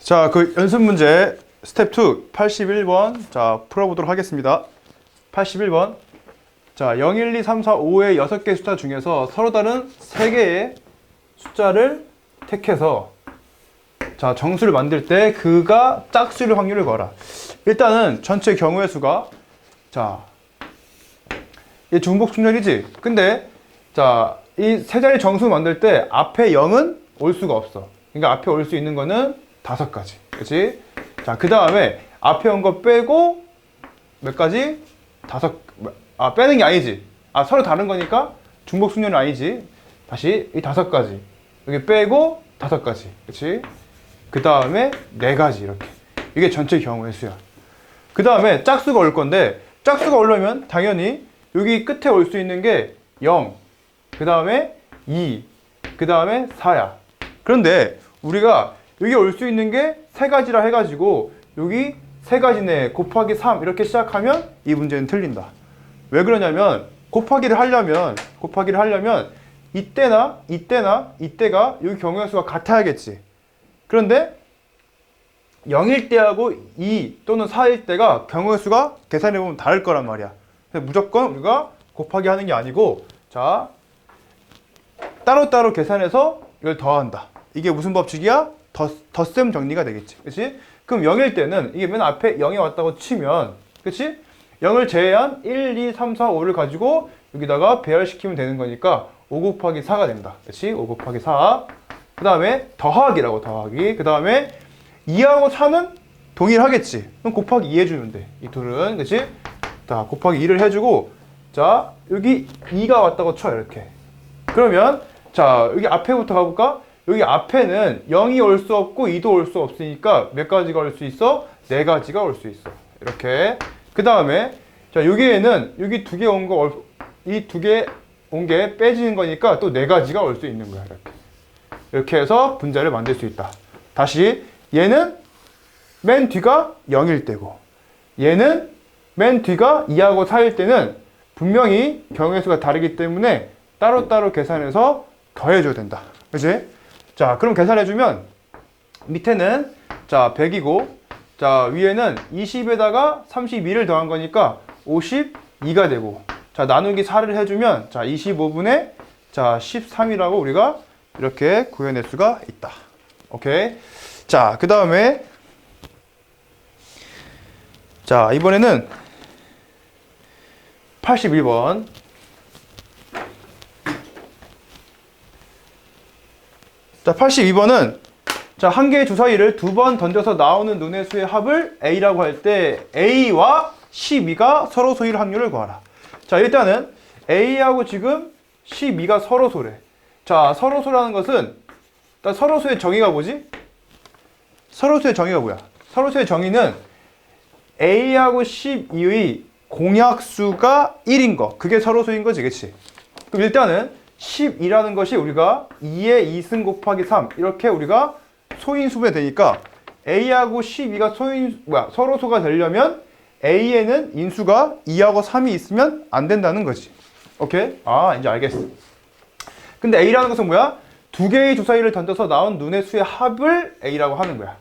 자, 그 연습 문제 스텝 2 81번 자 풀어보도록 하겠습니다. 81번 자 0, 1, 2, 3, 4, 5의 6개의 숫자 중에서 서로 다른 3개의 숫자를 택해서 자 정수를 만들 때 그가 짝수일 확률을 구하라. 일단은 전체 경우의 수가 자 이 중복 순열이지. 근데 자 이 세 자리 정수 만들 때 앞에 0은 올 수가 없어. 그러니까 앞에 올 수 있는 거는 5가지. 그치? 자, 그 다음에 앞에 온 거 빼고 몇 가지? 빼는 게 아니지. 서로 다른 거니까 중복 순열은 아니지. 다시 이 5가지. 여기 빼고 5가지. 그치? 그 다음에 4가지 이렇게. 이게 전체 경우의 수야. 그 다음에 짝수가 올 건데 짝수가 오려면 당연히 여기 끝에 올 수 있는 게 0, 그 다음에 2, 그 다음에 4야. 그런데 우리가 여기 올 수 있는 게 3가지라 해가지고 여기 3가지네 곱하기 3 이렇게 시작하면 이 문제는 틀린다. 왜 그러냐면 곱하기를 하려면 이때가 여기 경우의 수가 같아야겠지. 그런데 0일 때하고 2 또는 4일 때가 경우의 수가 계산해보면 다를 거란 말이야. 그래서 무조건 우리가 곱하기 하는 게 아니고 자 따로따로 계산해서 이걸 더한다. 이게 무슨 법칙이야? 덧셈 정리가 되겠지. 그치? 그럼 0일 때는 이게 맨 앞에 0이 왔다고 치면 그치? 0을 제외한 1, 2, 3, 4, 5를 가지고 여기다가 배열시키면 되는 거니까 5 곱하기 4가 된다. 그치? 5 곱하기 4. 그 다음에 더하기라고 더하기. 그 다음에 2하고 4는 동일하겠지. 그럼 곱하기 2 해주면 돼. 이 둘은. 그치? 자, 곱하기 2를 해주고 자, 여기 2가 왔다고 쳐. 이렇게. 그러면 자, 여기 앞에부터 가볼까? 여기 앞에는 0이 올 수 없고 2도 올 수 없으니까 몇 가지가 올 수 있어? 4가지가 올 수 있어. 이렇게. 그 다음에 자 여기에는 여기 2개 온 거, 이 2개 온 게 빼지는 거니까 또 4가지가 올 수 있는 거야. 이렇게 해서 분자를 만들 수 있다. 다시 얘는 맨 뒤가 0일 때고 얘는 맨 뒤가 2하고 4일 때는 분명히 경우의 수가 다르기 때문에 따로따로 계산해서 더해줘야 된다. 그치? 자, 그럼 계산해주면 밑에는 자 100이고 자 위에는 20에다가 32를 더한 거니까 52가 되고 자 나누기 4를 해주면 자 25분의 자 13이라고 우리가 이렇게 구해낼 수가 있다. 오케이. 자, 그 다음에 자 이번에는 81번 자 82번은 자 한 개의 주사위를 2번 던져서 나오는 눈의 수의 합을 A라고 할 때 A와 12가 서로 소일 확률을 구하라. 자 일단은 A하고 지금 12가 서로 소래. 자 서로 소라는 것은 일단 서로 소의 정의가 뭐지? 서로 소의 정의가 뭐야? 서로 소의 정의는 A하고 12의 공약수가 1인 거. 그게 서로 소인 거지. 그치? 그럼 일단은 12라는 것이 우리가 2의 2승 곱하기 3 이렇게 우리가 소인수분해 되니까 A하고 12가 서로 소가 되려면 A에는 인수가 2하고 3이 있으면 안 된다는 거지. 오케이? 이제 알겠어. 근데 A라는 것은 뭐야? 2개의 주사위를 던져서 나온 눈의 수의 합을 A라고 하는 거야.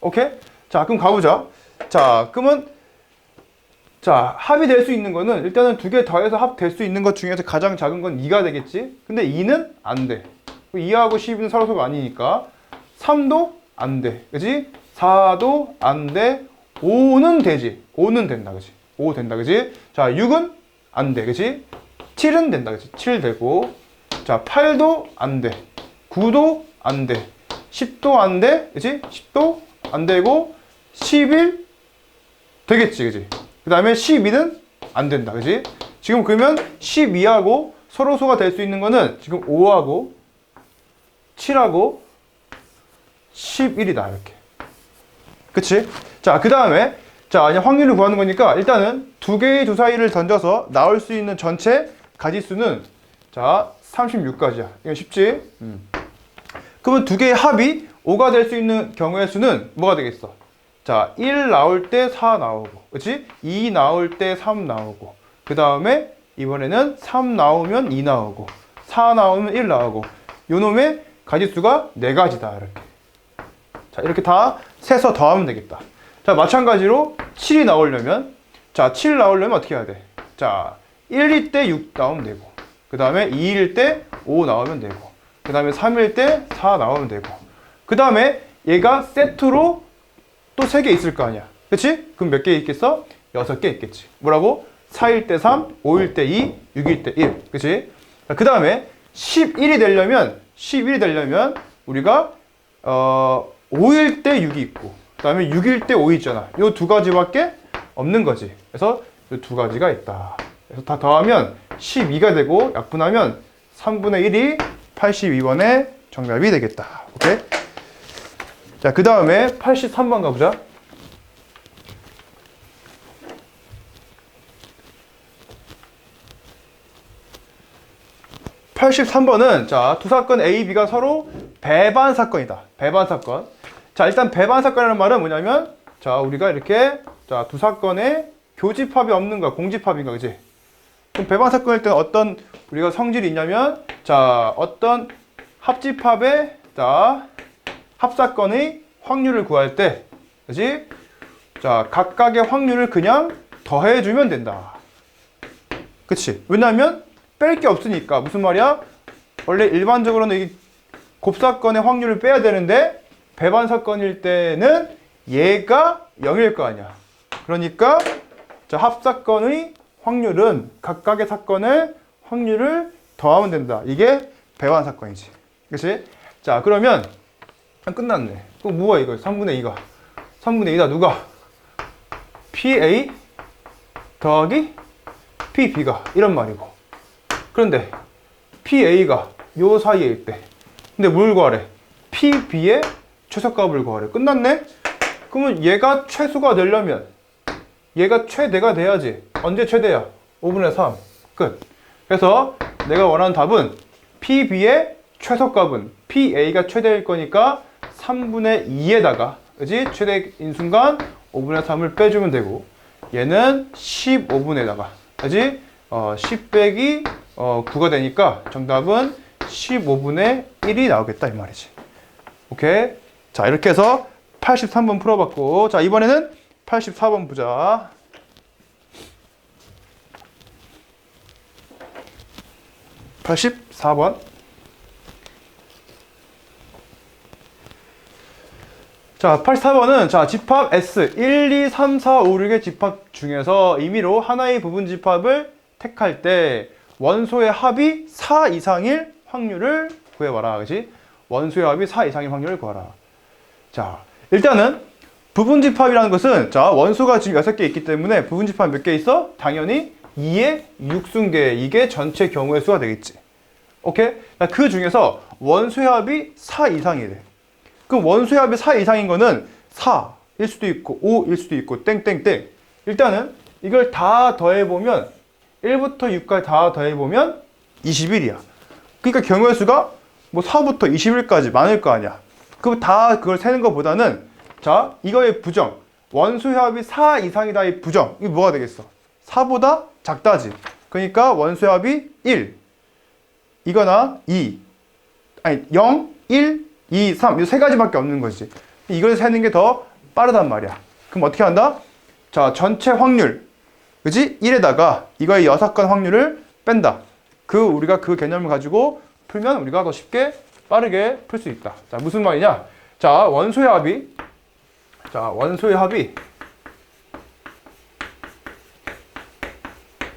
오케이? 자, 그럼 가보자. 자, 그러면 자, 합이 될 수 있는 거는 일단은 2개 더해서 합 될 수 있는 것 중에서 가장 작은 건 2가 되겠지? 근데 2는 안 돼. 2하고 12는 서로소가 아니니까 3도 안 돼. 그치? 4도 안 돼. 5는 되지. 5는 된다. 그치? 5 된다. 그치? 자, 6은 안 돼. 그치? 7은 된다. 그치? 7 되고. 자, 8도 안 돼. 9도 안 돼. 10도 안 돼. 그치? 10도 안 되고 11 되겠지. 그치? 그 다음에 12는 안 된다. 그지? 지금 그러면 12하고 서로 소가 될 수 있는 거는 지금 5하고 7하고 11이다. 이렇게. 그치? 자, 그 다음에 자, 이제 확률을 구하는 거니까 일단은 2개의 주사위를 던져서 나올 수 있는 전체 가지수는 자, 36가지야. 이건 쉽지? 그러면 2개의 합이 5가 될 수 있는 경우의 수는 뭐가 되겠어? 자, 1 나올 때 4 나오고, 그치? 2 나올 때 3 나오고, 그 다음에 이번에는 3 나오면 2 나오고, 4 나오면 1 나오고, 요 놈의 가지수가 4가지다, 이렇게. 자, 이렇게 다 세서 더하면 되겠다. 자, 마찬가지로 7이 나오려면, 자, 7 나오려면 어떻게 해야 돼? 자, 1일 때 6 나오면 되고, 그 다음에 2일 때 5 나오면 되고, 그 다음에 3일 때 4 나오면 되고, 그 다음에 얘가 세트로 또 3개 있을 거 아니야. 그치? 그럼 몇 개 있겠어? 6개 있겠지. 뭐라고? 4일 때 3, 5일 때 2, 6일 때 1. 그치? 그 다음에 11이 되려면 우리가 5일 때 6이 있고, 그 다음에 6일 때 5 있잖아. 요 두 가지밖에 없는 거지. 그래서 요 두 가지가 있다. 그래서 다 더하면 12가 되고, 약분하면 3분의 1이 82번의 정답이 되겠다. 오케이? 자, 그 다음에 83번 가보자. 83번은 자, 두 사건 A, B가 서로 배반 사건이다. 배반 사건. 자, 일단 배반 사건이라는 말은 뭐냐면, 자, 우리가 이렇게 자, 두 사건에 교집합이 없는 거야. 공집합인가, 그지? 그럼 배반 사건일 때는 어떤 우리가 성질이 있냐면, 자, 어떤 합집합의 자, 합사건의 확률을 구할 때, 그지? 자, 각각의 확률을 그냥 더해주면 된다. 그치? 왜냐면 뺄 게 없으니까. 무슨 말이야? 원래 일반적으로는 이 곱사건의 확률을 빼야 되는데 배반 사건일 때는 얘가 0일 거 아니야. 그러니까 자, 합사건의 확률은 각각의 사건의 확률을 더하면 된다. 이게 배반 사건이지. 그치? 자, 그러면 끝났네. 그럼 뭐야 이거? 3분의 2가. 3분의 2다. 누가? PA 더하기 PB가 이런 말이고. 그런데 PA가 요 사이일 때. 근데 뭘 구하래? PB의 최소값을 구하래. 끝났네? 그러면 얘가 최소가 되려면 얘가 최대가 돼야지. 언제 최대야? 5분의 3. 끝. 그래서 내가 원하는 답은 PB의 최소값은 PA가 최대일 거니까 3분의 2에다가 그지? 최대인 순간 5분의 3을 빼주면 되고, 얘는 15분에다가 그지? 10 빼기 9가 되니까 정답은 15분의 1이 나오겠다 이 말이지. 오케이. 자, 이렇게 해서 83번 풀어봤고, 자, 이번에는 84번 보자. (84번) 자, 84번은 자, 집합 S 1, 2, 3, 4, 5, 6의 집합 중에서 임의로 하나의 부분 집합을 택할 때 원소의 합이 4 이상일 확률을 구해봐라. 그치? 원소의 합이 4 이상일 확률을 구하라. 자, 일단은 부분 집합이라는 것은 자, 원소가 지금 6개 있기 때문에 부분 집합 몇 개 있어? 당연히 2의 6승계. 이게 전체 경우의 수가 되겠지. 오케이? 그 중에서 원소의 합이 4 이상이래. 그럼 원소의 합이 4 이상인 거는 4일 수도 있고 5일 수도 있고 땡땡땡. 일단은 이걸 다 더해보면 1부터 6까지 다 더해보면 21이야. 그러니까 경우의 수가 뭐 4부터 21까지 많을 거 아니야. 그럼 다 그걸 세는 것보다는 자, 이거의 부정. 원소의 합이 4 이상이다의 부정. 이게 뭐가 되겠어? 4보다 작다지. 그러니까 원소의 합이 1. 이거나 2. 아니 0, 1, 2, 3. 이 세 가지밖에 없는 거지. 이걸 세는 게 더 빠르단 말이야. 그럼 어떻게 한다? 자, 전체 확률. 그지? 1에다가 이거의 6건 확률을 뺀다. 우리가 그 개념을 가지고 풀면 우리가 더 쉽게 빠르게 풀 수 있다. 자, 무슨 말이냐? 자, 원소의 합이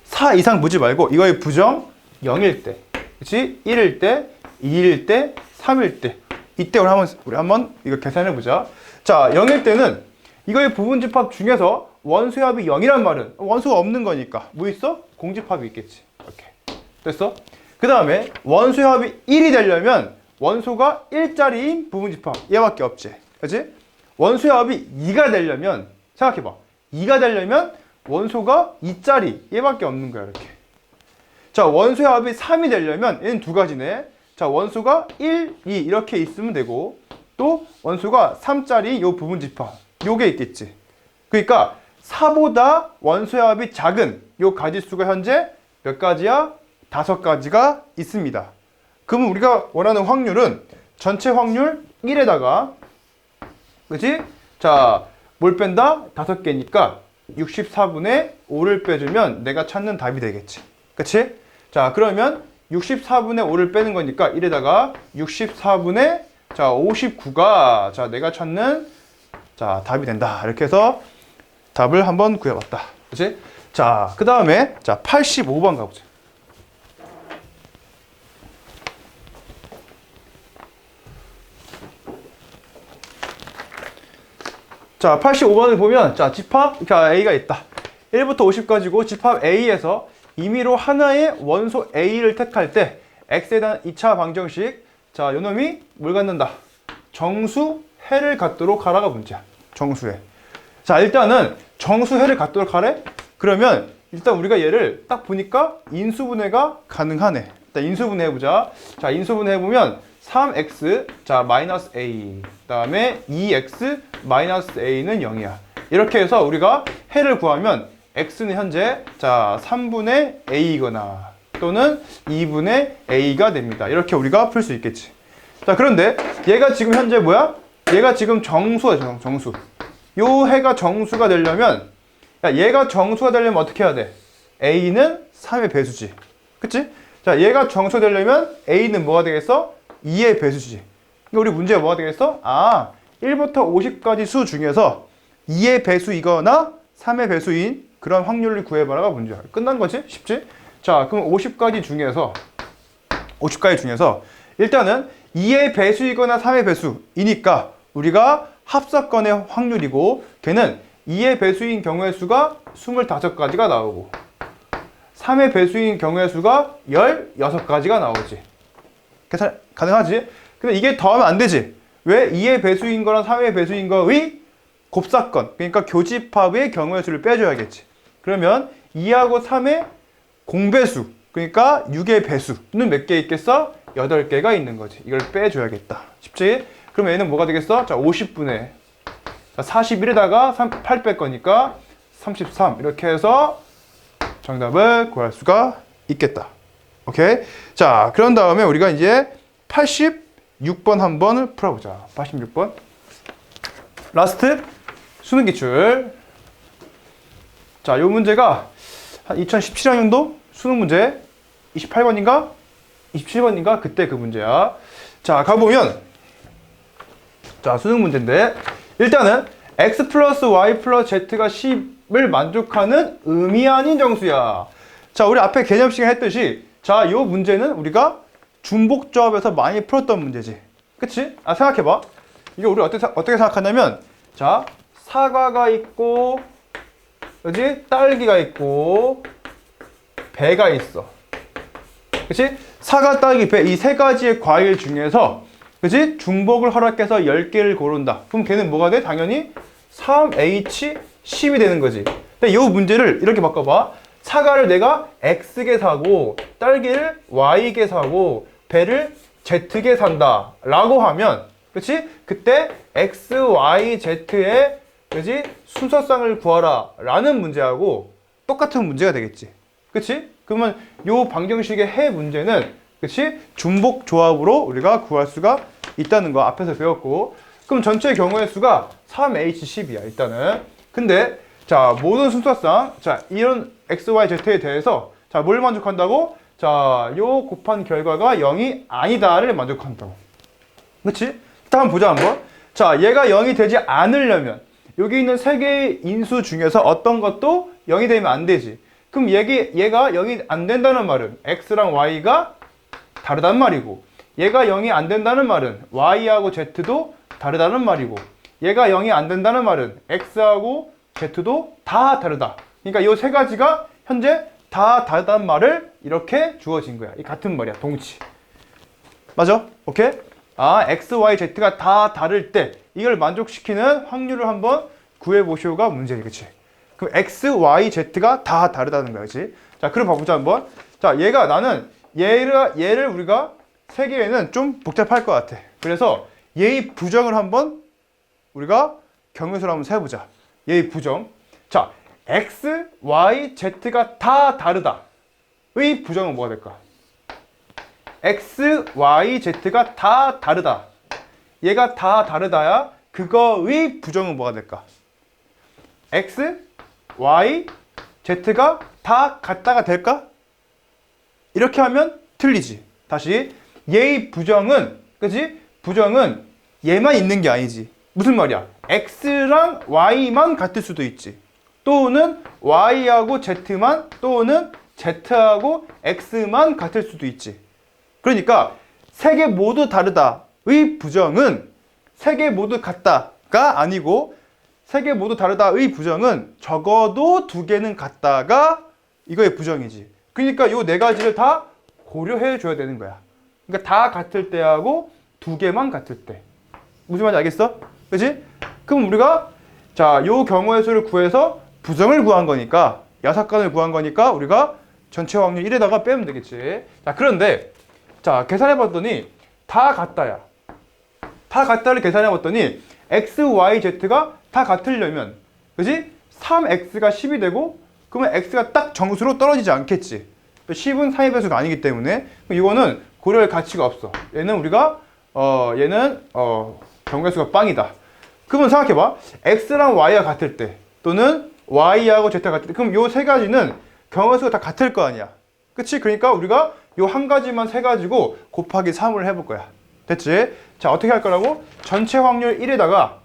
4 이상 보지 말고 이거의 부정 0일 때. 그치? 1일 때, 2일 때, 3일 때. 이때 우리 한번 이거 계산해 보자. 자, 0일 때는 이거의 부분 집합 중에서 원소의 합이 0이란 말은 원소가 없는 거니까 뭐 있어? 공집합이 있겠지. 이렇게. 됐어? 그 다음에 원소의 합이 1이 되려면 원소가 1짜리인 부분 집합 얘밖에 없지. 그치? 원소의 합이 2가 되려면 생각해봐. 2가 되려면 원소가 2짜리 얘밖에 없는 거야. 이렇게. 자, 원소의 합이 3이 되려면 얘는 두 가지네. 자, 원소가 1, 2 이렇게 있으면 되고, 또 원소가 3짜리 요 부분 집합 요게 있겠지. 그러니까 4보다 원소의 합이 작은 요 가지수가 현재 몇 가지야? 5가지가 있습니다. 그러면 우리가 원하는 확률은 전체 확률 1에다가 그치? 자, 뭘 뺀다? 5개니까 64분의 5를 빼주면 내가 찾는 답이 되겠지. 그치? 자, 그러면 64분의 5를 빼는 거니까 1에다가 64분의 자, 59가 자, 내가 찾는 자, 답이 된다. 이렇게 해서 답을 한번 구해봤다. 그치? 자, 그 다음에 자, 85번 가보자. 자, 85번을 보면 자, 집합 자, A가 있다. 1부터 50까지고 집합 A에서 임의로 하나의 원소 A를 택할 때 X에 대한 2차 방정식 자, 요놈이 뭘 갖는다? 정수해를 갖도록 하라가 문제야. 정수해. 자, 일단은 정수해를 갖도록 하래? 그러면 일단 우리가 얘를 딱 보니까 인수분해가 가능하네. 일단 인수분해 해보자. 자, 인수분해 해보면 3x 자 마이너스 a 그다음에 2x 마이너스 a는 0이야. 이렇게 해서 우리가 해를 구하면 x는 현재 자 3분의 a이거나 또는 2분의 a가 됩니다. 이렇게 우리가 풀 수 있겠지. 자, 그런데 얘가 지금 현재 뭐야? 얘가 지금 정수야. 정수. 요 해가 정수가 되려면 야, 얘가 정수가 되려면 어떻게 해야 돼? a는 3의 배수지. 그치? 자, 얘가 정수가 되려면 a는 뭐가 되겠어? 2의 배수지. 그러니까 우리 문제가 뭐가 되겠어? 아, 1부터 50까지 수 중에서 2의 배수이거나 3의 배수인 그런 확률을 구해봐라가 문제야. 끝난 거지? 쉽지? 자, 그럼 50까지 중에서 일단은 2의 배수이거나 3의 배수이니까 우리가 합사건의 확률이고 걔는 2의 배수인 경우의 수가 25가지가 나오고 3의 배수인 경우의 수가 16가지가 나오지. 계산 가능하지? 근데 이게 더하면 안 되지. 왜? 2의 배수인 거랑 3의 배수인 거의 곱사건, 그러니까 교집합의 경우의 수를 빼줘야겠지. 그러면 2하고 3의 공배수, 그러니까 6의 배수는 몇 개 있겠어? 8개가 있는 거지. 이걸 빼줘야겠다. 쉽지? 그럼 얘는 뭐가 되겠어? 자, 50분의 41에다가 8 뺄 거니까 33 이렇게 해서 정답을 구할 수가 있겠다. 오케이? 자, 그런 다음에 우리가 이제 86번 한번 풀어보자. 86번. 라스트 수능 기출. 자, 요 문제가 한 2017학년도 수능 문제 28번인가? 27번인가? 그때 그 문제야. 자, 가보면 자, 수능 문제인데 일단은 x 플러스 y 플러스 z가 10을 만족하는 의미 아닌 정수야. 자, 우리 앞에 개념 시간 했듯이 자, 요 문제는 우리가 중복조합에서 많이 풀었던 문제지. 그치? 아, 생각해봐. 이게 우리 어떻게 생각하냐면 자, 사과가 있고 그치? 딸기가 있고 배가 있어. 그치? 사과, 딸기, 배 이 세 가지의 과일 중에서 그치? 중복을 허락해서 10개를 고른다. 그럼 걔는 뭐가 돼? 당연히 3H10이 되는 거지. 근데 이 문제를 이렇게 바꿔봐. 사과를 내가 X개 사고 딸기를 Y개 사고 배를 Z개 산다 라고 하면 그치? 그때 X, Y, Z의 그치? 순서상을 구하라 라는 문제하고 똑같은 문제가 되겠지. 그치? 그러면 요 방정식의 해 문제는 그치? 중복 조합으로 우리가 구할 수가 있다는 거 앞에서 배웠고 그럼 전체 경우의 수가 3H10이야 일단은. 근데 자, 모든 순서상 자, 이런 X, Y, Z에 대해서 자, 뭘 만족한다고? 자, 요 곱한 결과가 0이 아니다를 만족한다고. 그치? 일단 한번 보자 한번. 자, 얘가 0이 되지 않으려면 여기 있는 세 개의 인수 중에서 어떤 것도 0이 되면 안 되지. 그럼 얘가 0이 안 된다는 말은 X랑 Y가 다르단 말이고 얘가 0이 안 된다는 말은 Y하고 Z도 다르다는 말이고 얘가 0이 안 된다는 말은 X하고 Z도 다 다르다. 그러니까 이 세 가지가 현재 다 다르다는 말을 이렇게 주어진 거야. 이 같은 말이야. 동치. 맞아? 오케이? 아, X, Y, Z가 다 다를 때 이걸 만족시키는 확률을 한번 구해보시오가 문제야. 그치? 그럼 X, Y, Z가 다 다르다는 거야. 그치? 자, 그럼 봐보자 한번. 자, 나는 얘를 우리가 세개에는 좀 복잡할 것 같아. 그래서 얘의 부정을 한번 우리가 경우수를 한번 세보자. 얘의 부정. 자, X, Y, Z가 다 다르다. 의 부정은 뭐가 될까? X, Y, Z가 다 다르다. 얘가 다 다르다야 그거의 부정은 뭐가 될까? x, y, z가 다 같다가 될까? 이렇게 하면 틀리지. 다시 얘의 부정은, 그치? 부정은 얘만 있는 게 아니지. 무슨 말이야? x랑 y만 같을 수도 있지. 또는 y하고 z만, 또는 z하고 x만 같을 수도 있지. 그러니까 세 개 모두 다르다의 부정은 세 개 모두 같다가 아니고 세 개 모두 다르다의 부정은 적어도 두 개는 같다가 이거의 부정이지. 그러니까 요 네 가지를 다 고려해 줘야 되는 거야. 그러니까 다 같을 때하고 두 개만 같을 때. 무슨 말인지 알겠어? 그치? 그럼 우리가 자, 요 경우의 수를 구해서 부정을 구한 거니까 6건을 구한 거니까 우리가 전체 확률 1에다가 빼면 되겠지. 자, 그런데 자, 계산해 봤더니 다 같다야. 다 같다를 계산해 봤더니 x, y, z가 다 같으려면 그지? 3x가 10이 되고 그러면 x가 딱 정수로 떨어지지 않겠지. 10은 3의 배수가 아니기 때문에 이거는 고려할 가치가 없어. 얘는 우리가 얘는 경우의 수가 빵이다. 그러면 생각해봐. x랑 y가 같을 때 또는 y하고 z가 같을 때 그럼 요 세 가지는 경우의 수가 다 같을 거 아니야. 그치? 그러니까 우리가 요 한 가지만 세 가지고 곱하기 3을 해볼 거야. 됐지? 자, 어떻게 할 거라고? 전체 확률 1에다가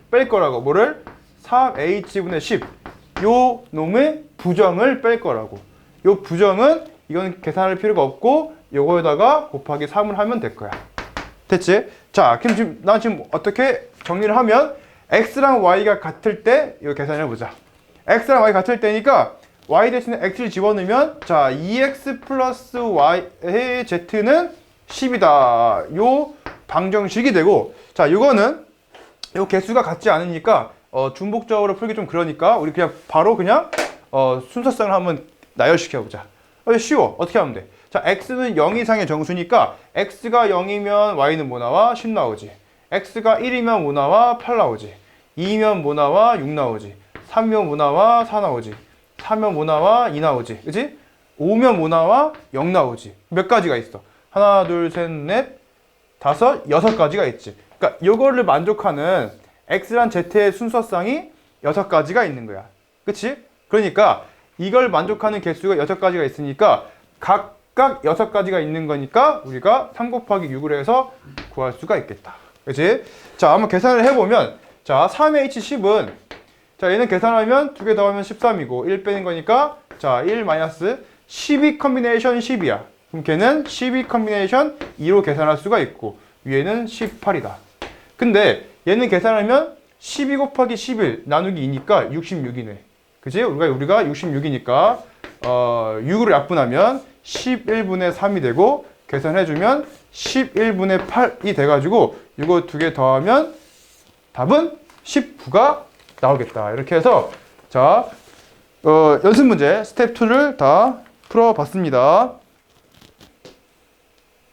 뺄 거라고. 뭐를? 3h분의 10. 요 놈의 부정을 뺄 거라고. 요 부정은 이건 계산할 필요가 없고 요거에다가 곱하기 3을 하면 될 거야. 됐지? 자, 그럼 난 지금 어떻게 정리를 하면 x랑 y가 같을 때 이거 계산을 해보자. x랑 y 같을 때니까 y 대신에 x를 집어넣으면 자 2x 플러스 y의 z는 10이다. 요 방정식이 되고 자 이거는 요 개수가 같지 않으니까 중복적으로 풀기 좀 그러니까 우리 그냥 바로 그냥 순서상을 한번 나열시켜보자. 쉬워. 어떻게 하면 돼? 자, x는 0 이상의 정수니까 x가 0이면 y는 뭐 나와? 10 나오지. x가 1이면 뭐 나와? 8 나오지. 2면 뭐 나와? 6 나오지. 3면 뭐 나와? 4 나오지. 4면 뭐 나와? 2 나오지. 그치? 5면 뭐 나와? 0 나오지. 몇 가지가 있어? 하나, 둘, 셋, 넷, 다섯, 6가지가 있지. 그러니까 요거를 만족하는 x랑 z의 순서상이 6가지가 있는 거야. 그치? 그러니까 이걸 만족하는 개수가 6가지가 있으니까 각각 6가지가 있는 거니까 우리가 3 곱하기 6을 해서 구할 수가 있겠다. 그치? 자, 한번 계산을 해보면 자, 3h10은 자, 얘는 계산하면 2개 더하면 13이고 1 빼는 거니까 자, 1 마이너스 12 컨비네이션 10이야. 그럼 걔는 12 컨비네이션 2로 계산할 수가 있고 위에는 18이다. 근데 얘는 계산하면 12 곱하기 11 나누기 2니까 66이네. 그치? 우리가 66이니까 6으로 약분하면 11분의 3이 되고 계산해주면 11분의 8이 돼가지고 이거 2개 더하면 답은 19가 나오겠다. 이렇게 해서 자 연습 문제 스텝 2를 다 풀어봤습니다.